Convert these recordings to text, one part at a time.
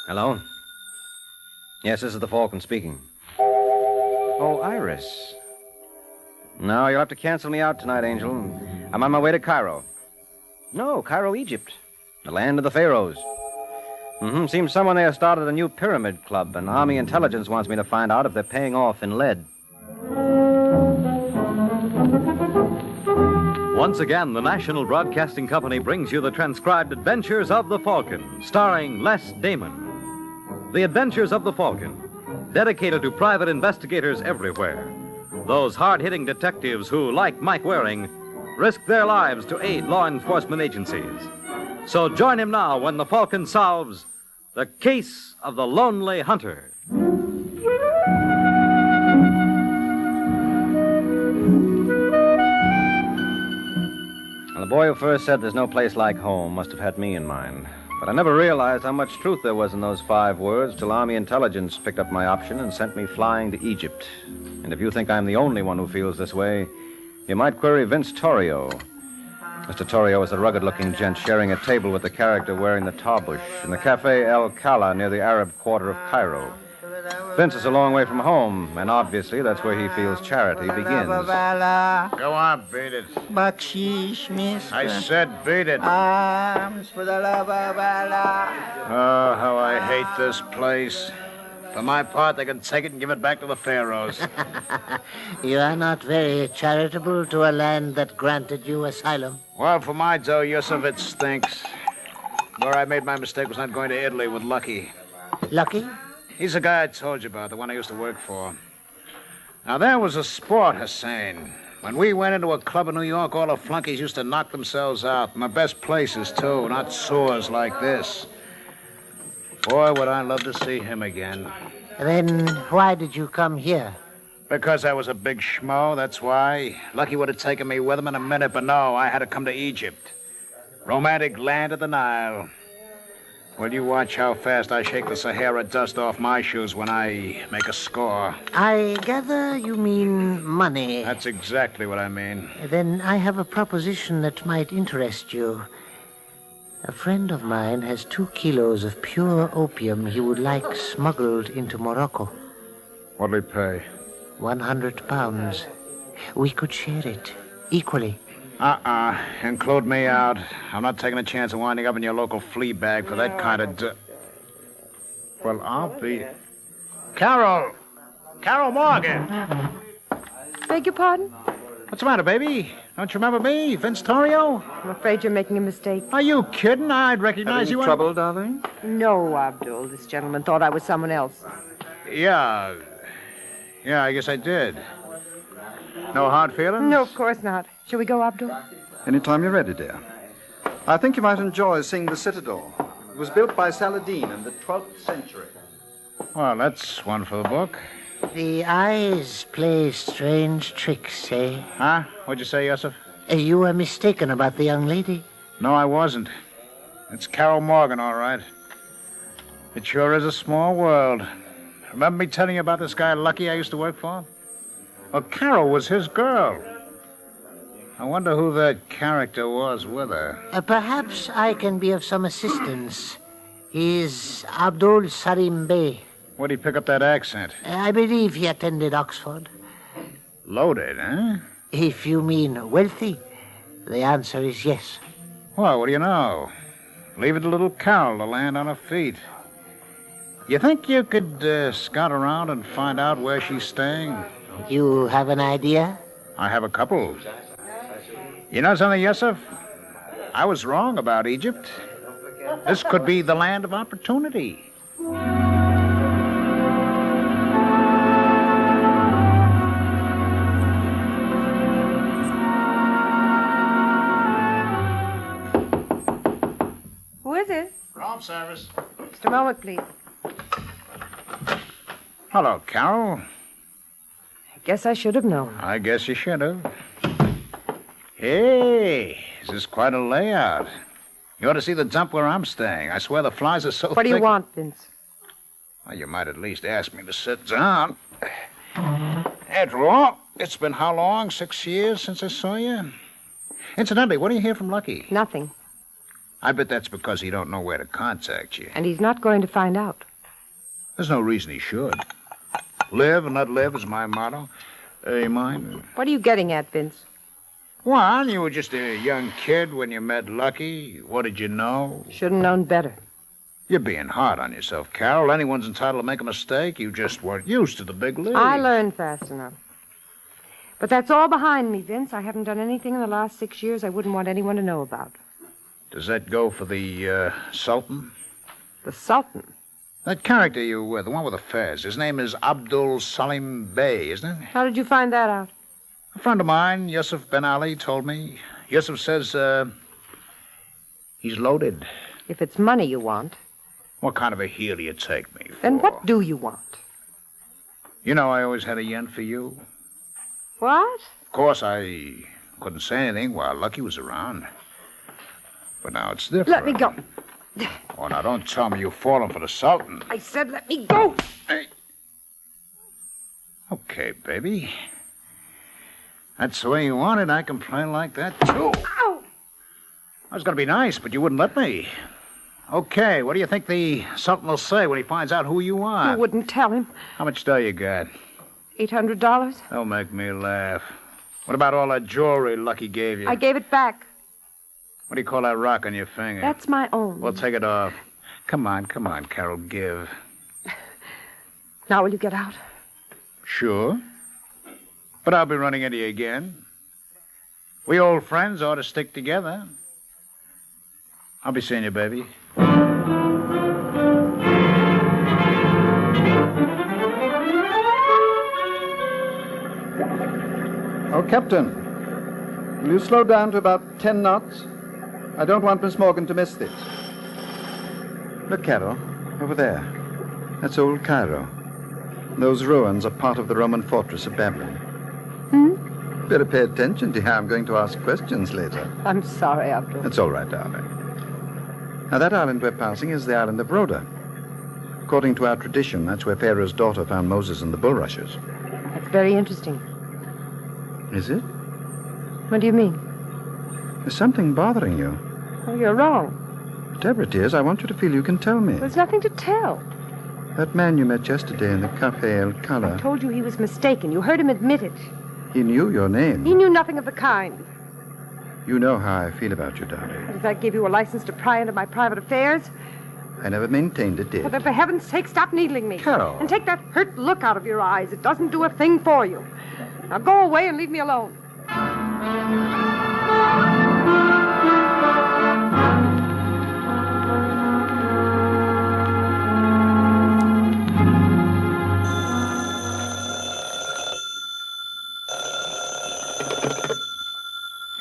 Hello? Yes, this is the Falcon speaking. Oh, Iris. No, you'll have to cancel me out tonight, Angel. I'm on my way to Cairo. No, Cairo, Egypt. The land of the pharaohs. Seems someone there started a new pyramid club, and Army Intelligence wants me to find out if they're paying off in lead. Once again, the National Broadcasting Company brings you the transcribed adventures of the Falcon, starring Les Damon. The Adventures of the Falcon, dedicated to private investigators everywhere. Those hard-hitting detectives who, like Mike Waring, risk their lives to aid law enforcement agencies. So join him now when the Falcon solves the case of the Lonely Hunter. Well, the boy who first said there's no place like home must have had me in mind. But I never realized how much truth there was in those 5 words till Army Intelligence picked up my option and sent me flying to Egypt. And if you think I'm the only one who feels this way, you might query Vince Torrio. Mr. Torrio is a rugged-looking gent sharing a table with the character wearing the tarbush in the Cafe El Kala near the Arab quarter of Cairo. Vince is a long way from home, and obviously that's where he feels charity begins. Go on, beat it. Bakshish, mister. I said beat it. Arms for the love of Allah. Oh, how I hate this place. For my part, they can take it and give it back to the pharaohs. You are not very charitable to a land that granted you asylum. Well, for my dough, Yusuf, it stinks. Where I made my mistake was not going to Italy with Lucky. Lucky? He's the guy I told you about, the one I used to work for. Now, there was a sport, Hussein. When we went into a club in New York, all the flunkies used to knock themselves out. In the best places, too, not sores like this. Boy, would I love to see him again. Then why did you come here? Because I was a big schmo, that's why. Lucky would have taken me with him in a minute, but no, I had to come to Egypt. Romantic land of the Nile. Well, you watch how fast I shake the Sahara dust off my shoes when I make a score. I gather you mean money. That's exactly what I mean. Then I have a proposition that might interest you. A friend of mine has 2 kilos of pure opium he would like smuggled into Morocco. What'll he pay? 100 pounds. We could share it equally. Include me out. I'm not taking a chance of winding up in your local flea bag for that kind of... Well, I'll be... Carol! Carol Morgan! Beg your pardon? What's the matter, baby? Don't you remember me, Vince Torrio? I'm afraid you're making a mistake. Are you kidding? I'd recognize you... Trouble, darling? No, Abdul. This gentleman thought I was someone else. Yeah, I guess I did. No hard feelings? No, of course not. Shall we go, Abdul? Anytime you're ready, dear. I think you might enjoy seeing the Citadel. It was built by Saladin in the 12th century. Well, that's one for the book. The eyes play strange tricks, eh? Huh? What'd you say, Yusuf? You were mistaken about the young lady. No, I wasn't. It's Carol Morgan, all right. It sure is a small world. Remember me telling you about this guy Lucky I used to work for? Well, Carol was his girl. I wonder who that character was with her. Perhaps I can be of some assistance. He's Abdul Sarim Bey. Where'd he pick up that accent? I believe he attended Oxford. Loaded, huh? If you mean wealthy, the answer is yes. Well, what do you know? Leave it to little Carol to land on her feet. You think you could scout around and find out where she's staying? You have an idea? I have a couple. You know something, Yusuf? I was wrong about Egypt. This could be the land of opportunity. Who is it? Room service. Just a moment, please. Hello, Carol. I guess I should have known. I guess you should have. Hey, this is quite a layout. You ought to see the dump where I'm staying. I swear the flies are so thick. What do you want, Vince? Well, you might at least ask me to sit down. After all, it's been how long? 6 years since I saw you? Incidentally, what do you hear from Lucky? Nothing. I bet that's because he don't know where to contact you. And he's not going to find out. There's no reason he should. Live and let live is my motto. Mine. What are you getting at, Vince? Well, you were just a young kid when you met Lucky. What did you know? Should have known better. You're being hard on yourself, Carol. Anyone's entitled to make a mistake. You just weren't used to the big leagues. I learned fast enough. But that's all behind me, Vince. I haven't done anything in the last 6 years I wouldn't want anyone to know about. Does that go for the Sultan? The Sultan? That character you were, the one with the fez. His name is Abdul Salim Bey, isn't it? How did you find that out? A friend of mine, Yusuf Ben Ali, told me. Yusuf says he's loaded. If it's money you want, What kind of a heel do you take me for? then what do you want? You know I always had a yen for you. What? Of course, I couldn't say anything while Lucky was around. But now it's different. Let me go. Oh, now don't tell me you've fallen for the Sultan. I said let me go. Hey. Okay, baby. That's the way you want it. I can play like that, too. Ow! I was going to be nice, but you wouldn't let me. Okay, what do you think the Sultan will say when he finds out who you are? You wouldn't tell him. How much dough you got? $800? Don't make me laugh. What about all that jewelry Lucky gave you? I gave it back. What do you call that rock on your finger? That's my own. Well, take it off. Come on, Carol, give. Now will you get out? Sure. But I'll be running into you again. We old friends ought to stick together. I'll be seeing you, baby. Oh, Captain, will you slow down to about 10 knots? I don't want Miss Morgan to miss this. Look, Carol, over there. That's old Cairo. Those ruins are part of the Roman fortress of Babylon. Better pay attention to how I'm going to ask questions later. I'm sorry, Abdul. That's all right, darling. Now, that island we're passing is the island of Rhoda. According to our tradition, that's where Pharaoh's daughter found Moses and the bulrushes. That's very interesting. Is it? What do you mean? There's something bothering you. Oh, you're wrong. Whatever it is, I want you to feel you can tell me. There's nothing to tell. That man you met yesterday in the Café El I Cala, told you he was mistaken. You heard him admit it. he knew your name. He knew nothing of the kind. You know how I feel about you, darling. Does that give you a license to pry into my private affairs? I never maintained it did. But for heaven's sake, stop needling me. Carol. And take that hurt look out of your eyes. It doesn't do a thing for you. Now go away and leave me alone.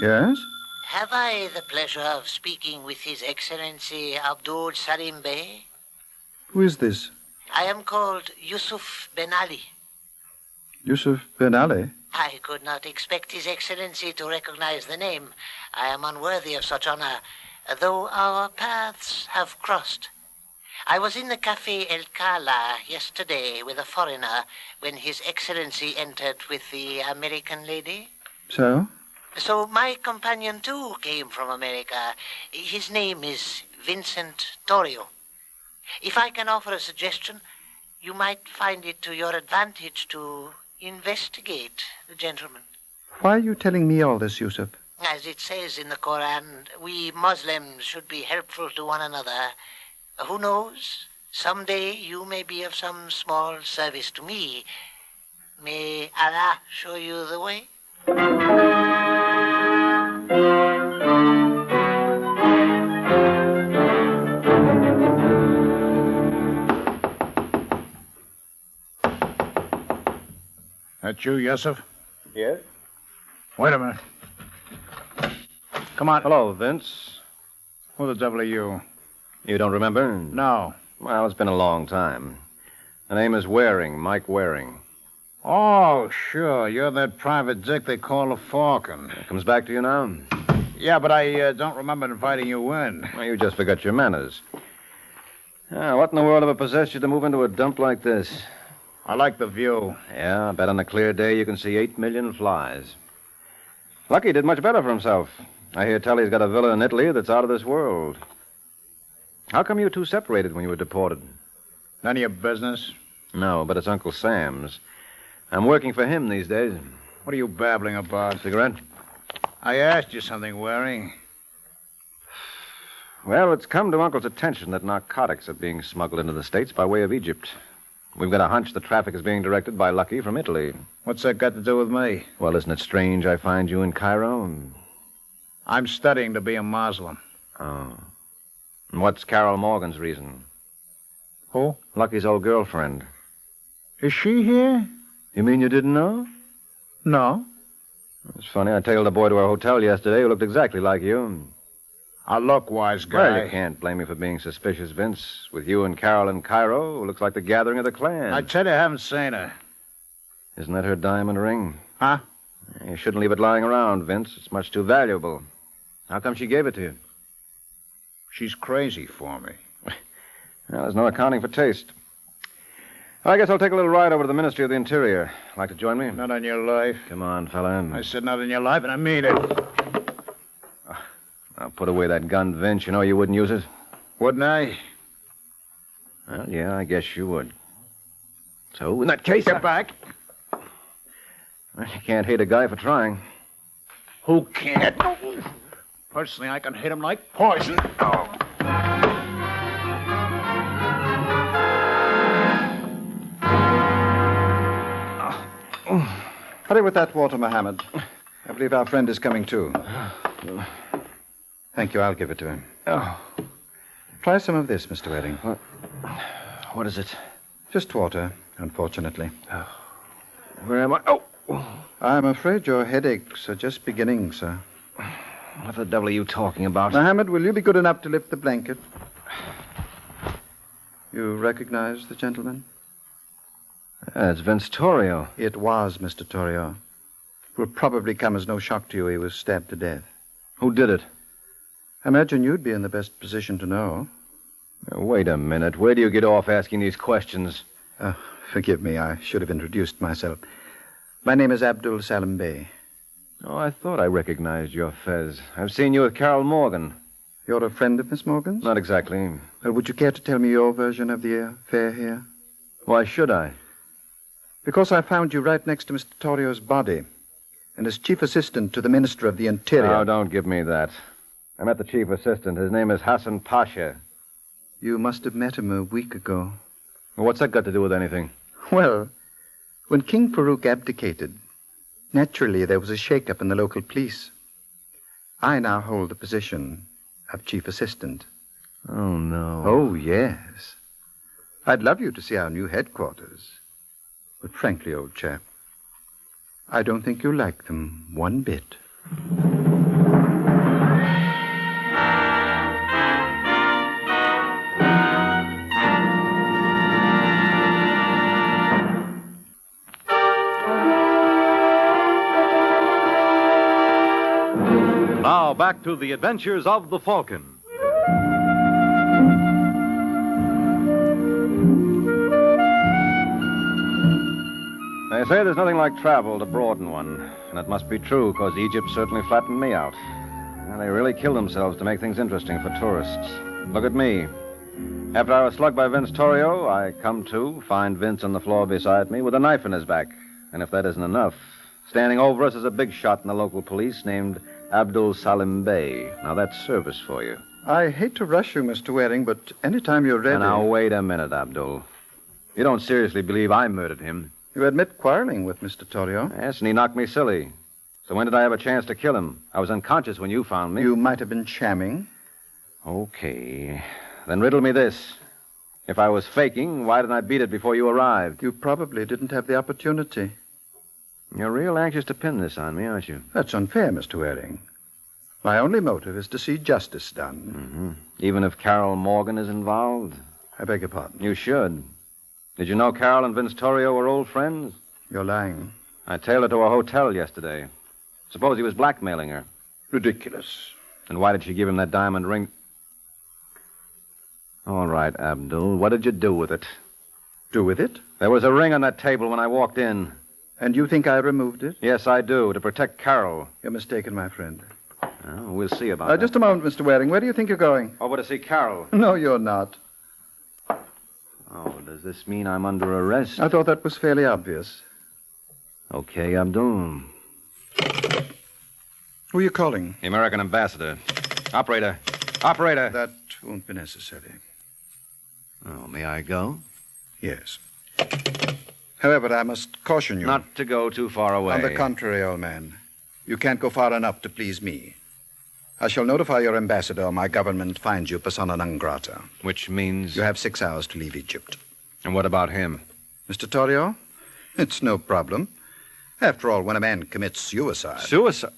Yes? Have I the pleasure of speaking with His Excellency Abdul Salim Bey? Who is this? I am called Yusuf Ben Ali. Yusuf Ben Ali? I could not expect His Excellency to recognize the name. I am unworthy of such honor, though our paths have crossed. I was in the Café El Cala yesterday with a foreigner when His Excellency entered with the American lady. So? So my companion, too, came from America. His name is Vincent Torrio. If I can offer a suggestion, you might find it to your advantage to investigate the gentleman. Why are you telling me all this, Yusuf? As it says in the Koran, we Muslims should be helpful to one another. Who knows? Someday you may be of some small service to me. May Allah show you the way? That you, Yusuf? Yes? Wait a minute. Come on. Hello, Vince. Who the devil are you? You don't remember? No. Well, it's been a long time. The name is Waring, Mike Waring. Oh, sure. You're that private dick they call a Falcon. It comes back to you now? Yeah, but I don't remember inviting you in. Well, you just forgot your manners. What in the world ever possessed you to move into a dump like this? I like the view. Yeah, I bet on a clear day you can see 8 million flies. Lucky did much better for himself. I hear tell he's got a villa in Italy that's out of this world. How come you two separated when you were deported? None of your business. No, but it's Uncle Sam's. I'm working for him these days. What are you babbling about? Cigarette? I asked you something, Waring. Well, it's come to Uncle's attention that narcotics are being smuggled into the States by way of Egypt. We've got a hunch the traffic is being directed by Lucky from Italy. What's that got to do with me? Well, isn't it strange I find you in Cairo? I'm studying to be a Muslim. Oh. And what's Carol Morgan's reason? Who? Lucky's old girlfriend. Is she here? You mean you didn't know? No. It's funny. I tailed a boy to our hotel yesterday who looked exactly like you. I look, wise guy. Well, you can't blame me for being suspicious, Vince. With you and Carol in Cairo, it looks like the gathering of the clan. I tell you, I haven't seen her. Isn't that her diamond ring? Huh? You shouldn't leave it lying around, Vince. It's much too valuable. How come she gave it to you? She's crazy for me. Well, there's no accounting for taste. I guess I'll take a little ride over to the Ministry of the Interior. Like to join me? Not on your life. Come on, fella. I said not on your life, and I mean it. I'll put away that gun, Vince. You know you wouldn't use it. Wouldn't I? Well, yeah, I guess you would. So, in that case... Get back. Well, you can't hate a guy for trying. Who can't? Personally, I can hit him like poison. Oh. Hurry with that water, Mohammed. I believe our friend is coming too. Thank you. I'll give it to him. Oh. Try some of this, Mr. Waring. What is it? Just water, unfortunately. Where am I? Oh! I'm afraid your headaches are just beginning, sir. What the devil are you talking about? Mohammed, will you be good enough to lift the blanket? You recognize the gentleman? It's Vince Torrio. It was Mr. Torrio. It will probably come as no shock to you he was stabbed to death. Who did it? I imagine you'd be in the best position to know. Now, wait a minute. Where do you get off asking these questions? Forgive me. I should have introduced myself. My name is Abdul Salim Bey. Oh, I thought I recognized your fez. I've seen you with Carol Morgan. You're a friend of Miss Morgan's? Not exactly. Well, would you care to tell me your version of the affair here? Why should I? Because I found you right next to Mr. Torrio's body, and as chief assistant to the Minister of the Interior. Oh, don't give me that. I met the chief assistant. His name is Hassan Pasha. You must have met him a week ago. Well, what's that got to do with anything? Well, when King Farouk abdicated, naturally there was a shake-up in the local police. I now hold the position of chief assistant. Oh, no. Oh, yes. I'd love you to see our new headquarters. But frankly, old chap, I don't think you'll like them one bit. Now back to the adventures of the Falcon. They say there's nothing like travel to broaden one. And it must be true, because Egypt certainly flattened me out. And they really killed themselves to make things interesting for tourists. Look at me. After I was slugged by Vince Torrio, I come to, find Vince on the floor beside me with a knife in his back. And if that isn't enough, standing over us is a big shot in the local police named Abdul Salim Bey. Now, that's service for you. I hate to rush you, Mr. Waring, but anytime you're ready... Now, wait a minute, Abdul. You don't seriously believe I murdered him? You admit quarreling with Mr. Torrio? Yes, and he knocked me silly. So when did I have a chance to kill him? I was unconscious when you found me. You might have been shamming. Okay. Then riddle me this. If I was faking, why didn't I beat it before you arrived? You probably didn't have the opportunity. You're real anxious to pin this on me, aren't you? That's unfair, Mr. Waring. My only motive is to see justice done. Mm-hmm. Even if Carol Morgan is involved? I beg your pardon. You should. Did you know Carol and Vince Torrio were old friends? You're lying. I tailed her to a hotel yesterday. Suppose he was blackmailing her. Ridiculous. And why did she give him that diamond ring? All right, Abdul. What did you do with it? Do with it? There was a ring on that table when I walked in. And you think I removed it? Yes, I do, to protect Carol. You're mistaken, my friend. Oh, we'll see about that. Just a moment, Mr. Waring. Where do you think you're going? Over to see Carol. No, you're not. Oh, does this mean I'm under arrest? I thought that was fairly obvious. Okay, Abdul. Who are you calling? The American ambassador. Operator. Operator. That won't be necessary. Oh, may I go? Yes. However, I must caution you. Not to go too far away. On the contrary, old man. You can't go far enough to please me. I shall notify your ambassador my government finds you persona non grata. Which means... You have 6 hours to leave Egypt. And what about him? Mr. Torrio? It's no problem. After all, when a man commits suicide... Suicide?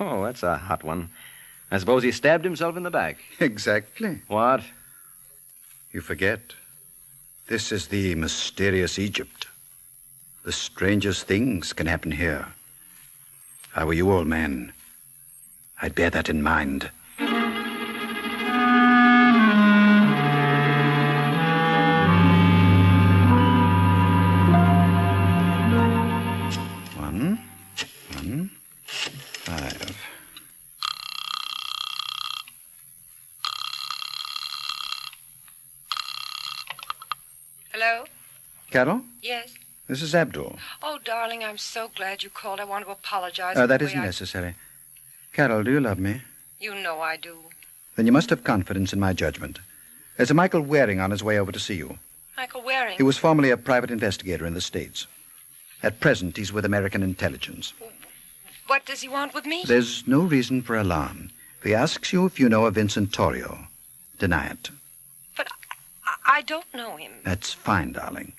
Oh, that's a hot one. I suppose he stabbed himself in the back. Exactly. What? You forget. This is the mysterious Egypt. The strangest things can happen here. If I were you, old man, I'd bear that in mind. One, 5. Hello? Carol? Yes? This is Abdul. Oh, darling, I'm so glad you called. I want to apologize. That isn't necessary. Carol, do you love me? You know I do. Then you must have confidence in my judgment. There's a Michael Waring on his way over to see you. Michael Waring? He was formerly a private investigator in the States. At present, he's with American intelligence. What does he want with me? There's no reason for alarm. If he asks you if you know a Vincent Torrio, deny it. But I don't know him. That's fine, darling.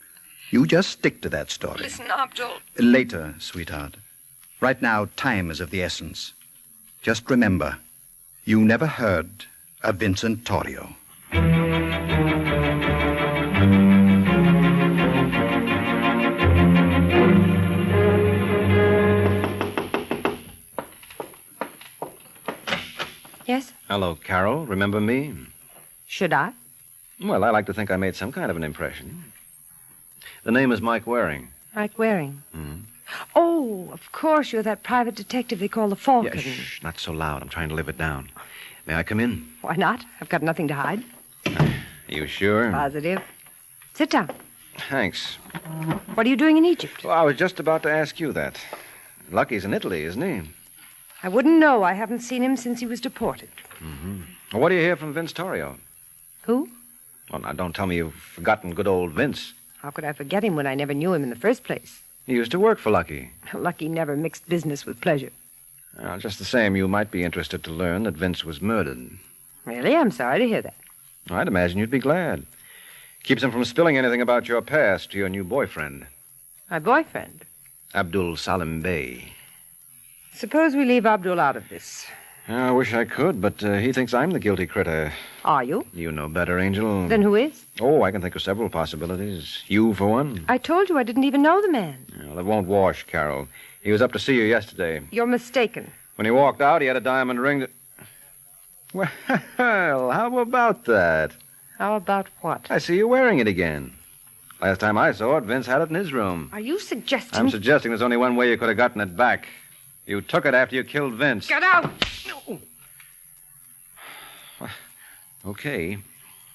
You just stick to that story. Listen, Abdul. Later, sweetheart. Right now, time is of the essence. Just remember, you never heard of Vincent Torrio. Yes? Hello, Carol. Remember me? Should I? Well, I like to think I made some kind of an impression. The name is Mike Waring. Mike Waring? Hmm? Oh, of course, you're that private detective they call the Falcon. Yeah, shh, not so loud. I'm trying to live it down. May I come in? Why not? I've got nothing to hide. Are you sure? Positive. Sit down. Thanks. What are you doing in Egypt? Well, I was just about to ask you that. Lucky's in Italy, isn't he? I wouldn't know. I haven't seen him since he was deported. Mm-hmm. Well, what do you hear from Vince Torrio? Who? Well, now, don't tell me you've forgotten good old Vince. How could I forget him when I never knew him in the first place? He used to work for Lucky. Lucky never mixed business with pleasure. Well, just the same, you might be interested to learn that Vince was murdered. Really? I'm sorry to hear that. I'd imagine you'd be glad. Keeps him from spilling anything about your past to your new boyfriend. My boyfriend? Abdul Salim Bey. Suppose we leave Abdul out of this. I wish I could, but he thinks I'm the guilty critter. Are you? You know better, Angel. Then who is? Oh, I can think of several possibilities. You, for one. I told you I didn't even know the man. Well, it won't wash, Carol. He was up to see you yesterday. You're mistaken. When he walked out, he had a diamond ring that... Well, how about that? How about what? I see you wearing it again. Last time I saw it, Vince had it in his room. Are you suggesting... I'm suggesting there's only one way you could have gotten it back. You took it after you killed Vince. Get out! No. Okay,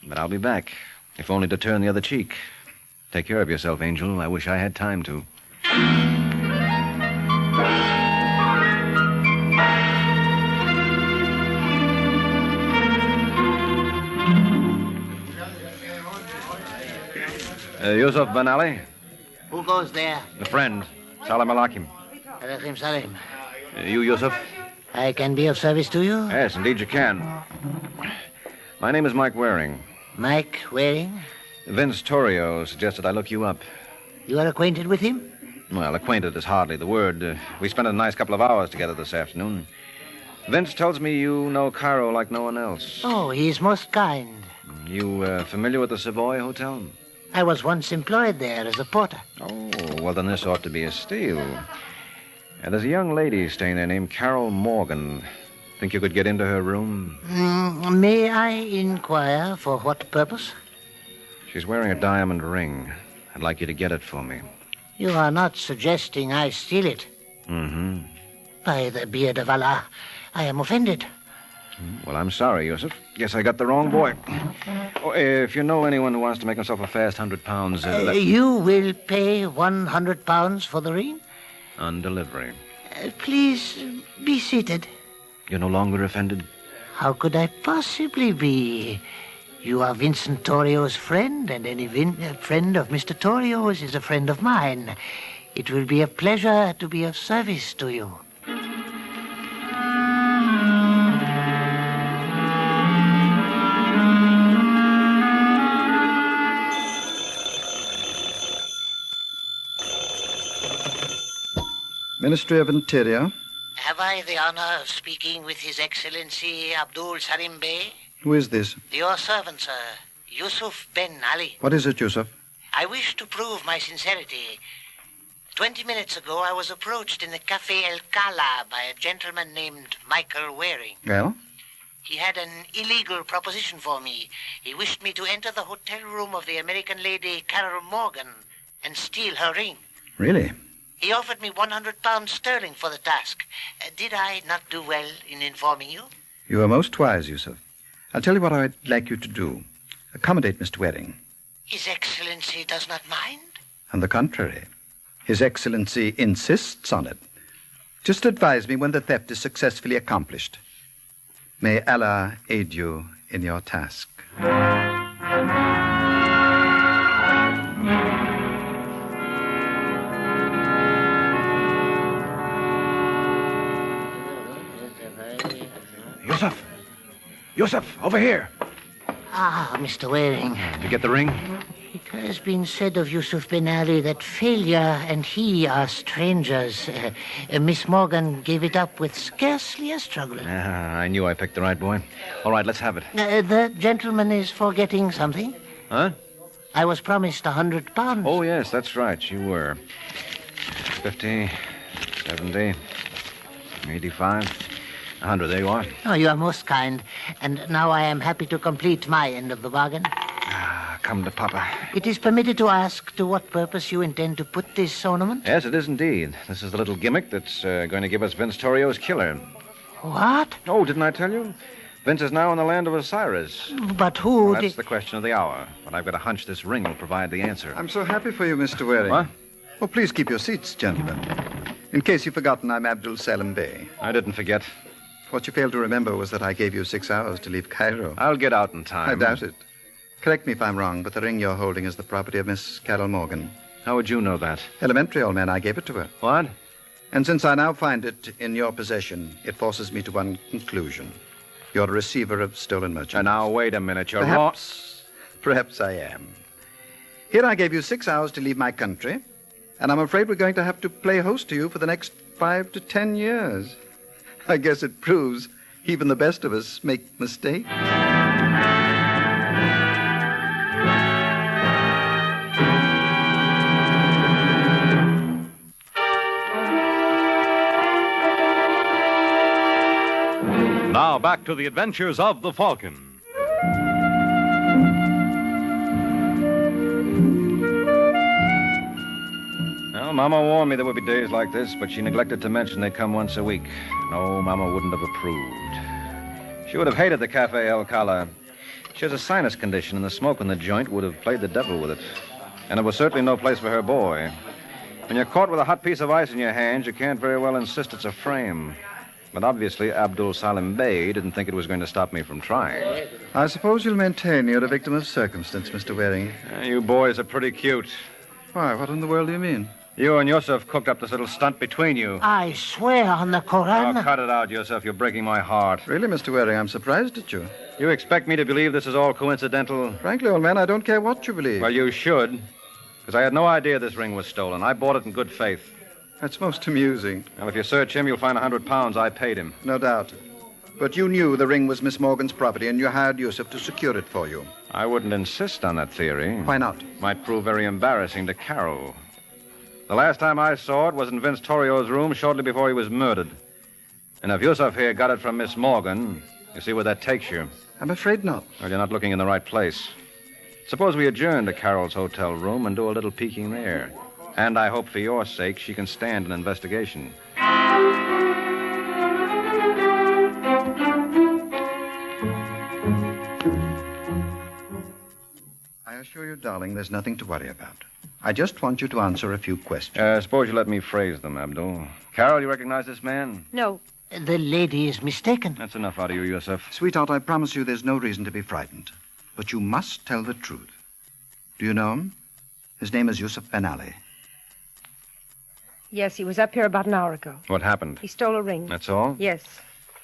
but I'll be back, if only to turn the other cheek. Take care of yourself, Angel. I wish I had time to. Yusuf Ben Ali, Who goes there? a friend, Salam Alakim. Alaikum salam. You, Yusuf? I can be of service to you? Yes, indeed you can. My name is Mike Waring. Mike Waring? Vince Torrio suggested I look you up. You are acquainted with him? Well, acquainted is hardly the word. We spent a nice couple of hours together this afternoon. Vince tells me you know Cairo like no one else. Oh, he is most kind. You familiar with the Savoy Hotel? I was once employed there as a porter. Oh, well, then this ought to be a steal. There's a young lady staying there named Carol Morgan. Think you could get into her room? May I inquire for what purpose? She's wearing a diamond ring. I'd like you to get it for me. You are not suggesting I steal it? Mm-hmm. By the beard of Allah, I am offended. Well, I'm sorry, Yusuf. Guess I got the wrong boy. Oh, if you know anyone who wants to make himself a fast £100, You will pay £100 for the ring? on delivery. Please be seated. You're no longer offended? How could I possibly be? You are Vincent Torio's friend, and any friend of Mr. Torio's is a friend of mine. It will be a pleasure to be of service to you. Ministry of Interior. Have I the honor of speaking with His Excellency Abdul Salim Bey? Who is this? Your servant, sir, Yusuf Ben Ali. What is it, Yusuf? I wish to prove my sincerity. 20 minutes ago, I was approached in the Cafe El Cala by a gentleman named Michael Waring. Well? He had an illegal proposition for me. He wished me to enter the hotel room of the American lady Carol Morgan and steal her ring. Really? He offered me £100 for the task. Did I not do well in informing you? You are most wise, Yusuf. I'll tell you what I'd like you to do. Accommodate Mr. Waring. His Excellency does not mind? On the contrary, His Excellency insists on it. Just advise me when the theft is successfully accomplished. May Allah aid you in your task. Yusuf! Yusuf, over here! Ah, Mr. Waring. Did you get the ring? It has been said of Yusuf Ben Ali that failure and he are strangers. Miss Morgan gave it up with scarcely a struggle. I knew I picked the right boy. All right, let's have it. The gentleman is forgetting something. Huh? I was promised £100. Oh, yes, that's right. You were. 50, 70, 85, 100. There you are. Oh, you are most kind. And now I am happy to complete my end of the bargain. Come to Papa. It is permitted to ask to what purpose you intend to put this ornament? Yes, it is indeed. This is the little gimmick that's going to give us Vince Torio's killer. What? Oh, didn't I tell you? Vince is now in the land of Osiris. But who Well, that's the question of the hour. But I've got a hunch this ring will provide the answer. I'm so happy for you, Mr. Waring. What? Oh, please keep your seats, gentlemen. In case you've forgotten, I'm Abdul Salim Bey. I didn't forget. What you failed to remember was that I gave you 6 hours to leave Cairo. I'll get out in time. I doubt it. Correct me if I'm wrong, but the ring you're holding is the property of Miss Carol Morgan. How would you know that? Elementary, old man, I gave it to her. What? And since I now find it in your possession, it forces me to one conclusion. You're a receiver of stolen merchandise. Now, wait a minute. You're Perhaps I am. Here I gave you 6 hours to leave my country, and I'm afraid we're going to have to play host to you for the next 5 to 10 years. I guess it proves even the best of us make mistakes. Now back to the adventures of the Falcon. Well, Mama warned me there would be days like this, but she neglected to mention they come once a week. No, Mama wouldn't have approved. She would have hated the Cafe El Cala. She has a sinus condition, and the smoke in the joint would have played the devil with it. And it was certainly no place for her boy. When you're caught with a hot piece of ice in your hand, you can't very well insist it's a frame. But obviously, Abdul Salim Bey didn't think it was going to stop me from trying. I suppose you'll maintain you're a victim of circumstance, Mr. Waring. You boys are pretty cute. Why, what in the world do you mean? You and Yusuf cooked up this little stunt between you. I swear on the Koran. Oh, cut it out, Yusuf. You're breaking my heart. Really, Mr. Waring, I'm surprised at you. You expect me to believe this is all coincidental? Frankly, old man, I don't care what you believe. Well, you should. Because I had no idea this ring was stolen. I bought it in good faith. That's most amusing. Well, if you search him, you'll find £100 I paid him. No doubt. But you knew the ring was Miss Morgan's property, and you hired Yusuf to secure it for you. I wouldn't insist on that theory. Why not? Might prove very embarrassing to Carol. The last time I saw it was in Vince Torio's room shortly before he was murdered. And if Yusuf here got it from Miss Morgan, you see where that takes you. I'm afraid not. Well, you're not looking in the right place. Suppose we adjourn to Carol's hotel room and do a little peeking there. And I hope for your sake she can stand an investigation. I assure you, darling, there's nothing to worry about. I just want you to answer a few questions. Suppose you let me phrase them, Abdul. Carol, you recognize this man? No. The lady is mistaken. That's enough out of you, Yusuf. Sweetheart, I promise you there's no reason to be frightened. But you must tell the truth. Do you know him? His name is Yusuf Ben Ali. Yes, he was up here about an hour ago. What happened? He stole a ring. That's all? Yes.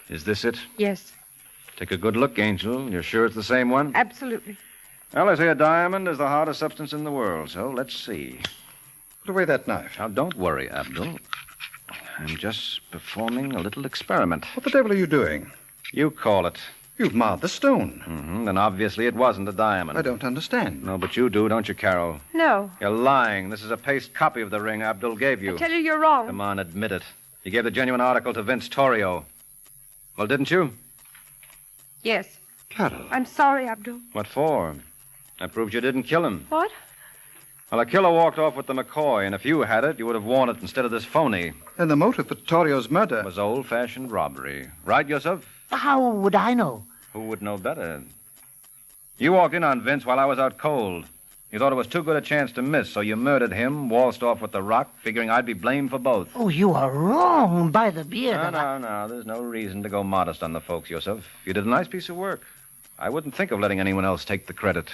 Is this it? Yes. Take a good look, Angel. You're sure it's the same one? Absolutely. Well, they say a diamond is the hardest substance in the world, so let's see. Put away that knife. Now, don't worry, Abdul. I'm just performing a little experiment. What the devil are you doing? You call it. You've marred the stone. Mm-hmm. Then obviously it wasn't a diamond. I don't understand. No, but you do, don't you, Carol? No. You're lying. This is a paste copy of the ring Abdul gave you. I tell you, you're wrong. Come on, admit it. You gave the genuine article to Vince Torrio. Well, didn't you? Yes. Carol. I'm sorry, Abdul. What for? That proves you didn't kill him. What? Well, a killer walked off with the McCoy, and if you had it, you would have worn it instead of this phony. And the motive for Torrio's murder It was old-fashioned robbery. Right, Yusuf? How would I know? Who would know better? You walked in on Vince while I was out cold. You thought it was too good a chance to miss, so you murdered him, waltzed off with the rock, figuring I'd be blamed for both. Oh, you are wrong by the beard. No. There's no reason to go modest on the folks, Yusuf. You did a nice piece of work. I wouldn't think of letting anyone else take the credit.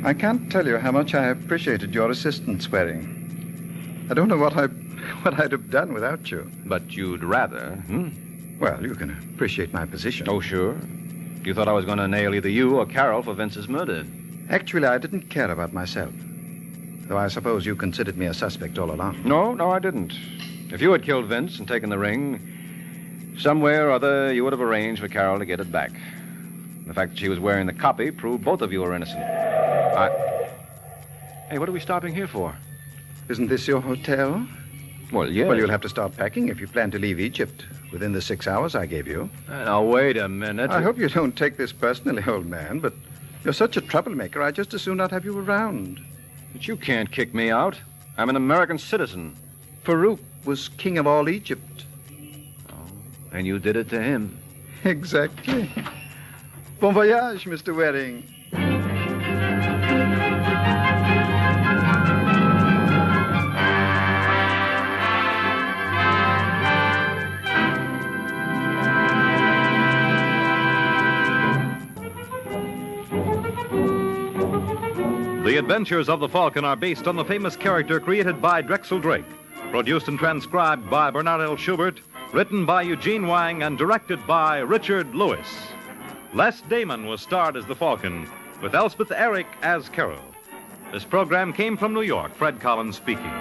I can't tell you how much I appreciated your assistance, Waring. I don't know what I'd have done without you. But you'd rather, Well, you can appreciate my position. Oh, sure. You thought I was going to nail either you or Carol for Vince's murder. Actually, I didn't care about myself. Though I suppose you considered me a suspect all along. No, I didn't. If you had killed Vince and taken the ring, somewhere or other you would have arranged for Carol to get it back. The fact that she was wearing the copy proved both of you were innocent. Hey, what are we stopping here for? Isn't this your hotel? Well, yes. Well, you'll have to start packing if you plan to leave Egypt within the 6 hours I gave you. Now, wait a minute. I hope you don't take this personally, old man, but you're such a troublemaker, I'd just as soon not have you around. But you can't kick me out. I'm an American citizen. Farouk was king of all Egypt. And you did it to him. Exactly. Bon voyage, Mr. Waring. The Adventures of the Falcon are based on the famous character created by Drexel Drake, produced and transcribed by Bernard L. Schubert, written by Eugene Wang, and directed by Richard Lewis. Les Damon was starred as the Falcon, with Elspeth Eric as Carol. This program came from New York. Fred Collins speaking.